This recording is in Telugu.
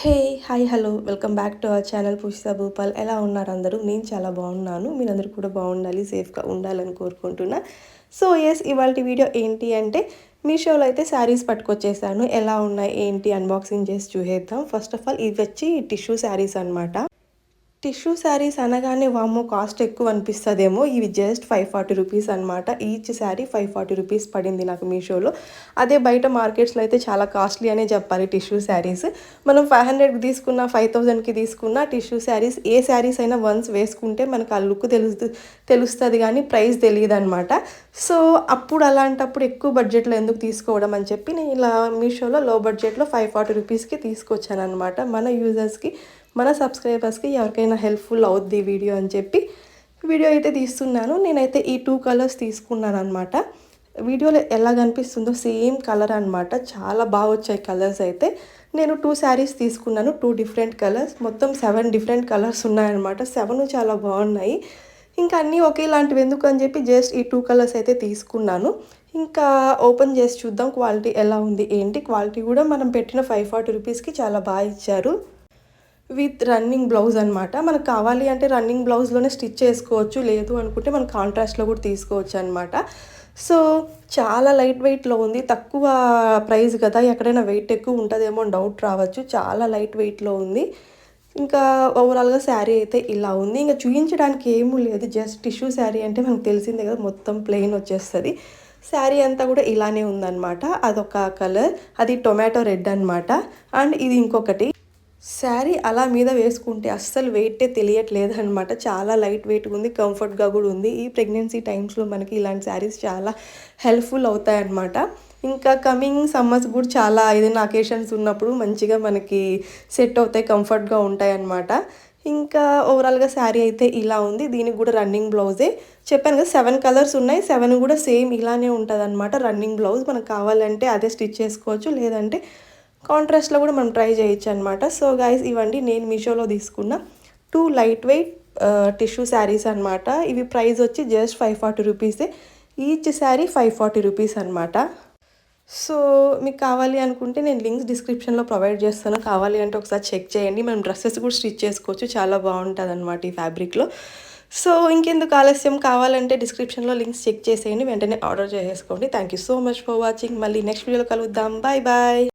Hey hi hello welcome back to our channel Pushpa Bhupal. ఎలా ఉన్నారు అందరూ? నేను చాలా బాగున్నాను. మీరందరూ కూడా బాగుండాలి, సేఫ్గా ఉండాలని కోరుకుంటున్నా. సో ఎస్, ఇవాళ వీడియో ఏంటి అంటే మీషోలో అయితే శారీస్ పట్టుకొచ్చేసాను. ఎలా ఉన్నాయి ఏంటి అన్బాక్సింగ్ చేసి చూసేద్దాం. ఫస్ట్ ఆఫ్ ఆల్ ఇవి వచ్చి టిష్యూ శారీస్ అనమాట. టిష్యూ శారీస్ అనగానే వామ్మో కాస్ట్ ఎక్కువ అనిపిస్తుందేమో. ఇవి జస్ట్ 540 రూపీస్ అనమాట. ఈచ్ శారీ 540 రూపీస్ పడింది నాకు మీషోలో. అదే బయట మార్కెట్స్లో అయితే చాలా కాస్ట్లీ అనే చెప్పాలి టిష్యూ శారీస్. మనం 500కి తీసుకున్న 5000కి తీసుకున్న టిష్యూ శారీస్, ఏ శారీస్ అయినా వన్స్ వేసుకుంటే మనకు ఆ లుక్ తెలుస్తుంది కానీ ప్రైస్ తెలియదు అనమాట. సో అప్పుడు అలాంటప్పుడు ఎక్కువ బడ్జెట్లో ఎందుకు తీసుకోవడం అని చెప్పి నేను ఇలా మీషోలో లో బడ్జెట్లో 540 రూపీస్కి తీసుకొచ్చాను అనమాట. మన యూజర్స్కి, మన సబ్స్క్రైబర్స్కి ఎవరికైనా హెల్ప్ఫుల్ అవుద్ది వీడియో అని చెప్పి వీడియో అయితే తీస్తున్నాను. నేనైతే ఈ 2 కలర్స్ తీసుకున్నాను అనమాట. వీడియోలో ఎలా కనిపిస్తుందో సేమ్ కలర్ అనమాట. చాలా బాగా వచ్చాయి కలర్స్ అయితే. నేను 2 శారీస్ తీసుకున్నాను, 2 డిఫరెంట్ కలర్స్. మొత్తం 7 డిఫరెంట్ కలర్స్ ఉన్నాయన్నమాట. 7 చాలా బాగున్నాయి. ఇంకా అన్నీ ఒకేలాంటివి ఎందుకు అని చెప్పి జస్ట్ ఈ 2 కలర్స్ అయితే తీసుకున్నాను. ఇంకా ఓపెన్ చేసి చూద్దాం క్వాలిటీ ఎలా ఉంది ఏంటి. క్వాలిటీ కూడా మనం పెట్టిన 540 రూపీస్కి చాలా బాగా ఇచ్చారు. విత్ రన్నింగ్ బ్లౌజ్ అనమాట. మనకు కావాలి అంటే రన్నింగ్ బ్లౌజ్లోనే స్టిచ్ చేసుకోవచ్చు, లేదు అనుకుంటే మనం కాంట్రాస్ట్లో కూడా తీసుకోవచ్చు అనమాట. సో చాలా లైట్ వెయిట్లో ఉంది. తక్కువ ప్రైస్ కదా, ఎక్కడైనా వెయిట్ ఎక్కువ ఉంటుందేమో అని డౌట్ రావచ్చు. చాలా లైట్ వెయిట్లో ఉంది. ఇంకా ఓవరాల్గా శారీ అయితే ఇలా ఉంది. ఇంకా చూపించడానికి ఏమీ లేదు, జస్ట్ టిష్యూ శారీ అంటే మనకు తెలిసిందే కదా, మొత్తం ప్లెయిన్ వచ్చేస్తుంది. శారీ అంతా కూడా ఇలానే ఉందన్నమాట. అదొక కలర్, అది టొమాటో రెడ్ అనమాట. అండ్ ఇది ఇంకొకటి. శారీ అలా మీద వేసుకుంటే అస్సలు వెయిటే తెలియట్లేదు అనమాట. చాలా లైట్ వెయిట్గా ఉంది, కంఫర్ట్గా కూడా ఉంది. ఈ ప్రెగ్నెన్సీ టైమ్స్లో మనకి ఇలాంటి శారీస్ చాలా హెల్ప్ఫుల్ అవుతాయన్నమాట. ఇంకా కమింగ్ సమ్మర్స్ కూడా చాలా ఏదైనా అకేషన్స్ ఉన్నప్పుడు మంచిగా మనకి సెట్ అవుతాయి, కంఫర్ట్గా ఉంటాయి అన్నమాట. ఇంకా ఓవరాల్గా శారీ అయితే ఇలా ఉంది. దీనికి కూడా రన్నింగ్ బ్లౌజే. చెప్పాను కదా 7 కలర్స్ ఉన్నాయి, 7 కూడా సేమ్ ఇలానే ఉంటుంది అనమాట. రన్నింగ్ బ్లౌజ్ మనకు కావాలంటే అదే స్టిచ్ చేసుకోవచ్చు, లేదంటే కాంట్రాస్ట్లో కూడా మనం ట్రై చేయొచ్చు అనమాట. సో గైస్, ఇవ్వండి నేను మీషోలో తీసుకున్న 2 లైట్ వెయిట్ టిష్యూ శారీస్ అనమాట. ఇవి ప్రైస్ వచ్చి జస్ట్ 540 రూపీసే. ఈచ్ శారీ 540 రూపీస్ అనమాట. సో మీకు కావాలి అనుకుంటే నేను లింక్స్ డిస్క్రిప్షన్లో ప్రొవైడ్ చేస్తాను. కావాలి అంటే ఒకసారి చెక్ చేయండి. మనం డ్రెస్సెస్ కూడా స్టిచ్ చేసుకోవచ్చు, చాలా బాగుంటుంది అనమాట ఈ ఫ్యాబ్రిక్లో. సో ఇంకెందుకు ఆలస్యం, కావాలంటే డిస్క్రిప్షన్లో లింక్స్ చెక్ చేసేయండి, వెంటనే ఆర్డర్ చేసేసుకోండి. Thank you so much for watching. మళ్ళీ నెక్స్ట్ వీడియోలో కలుద్దాం. Bye bye.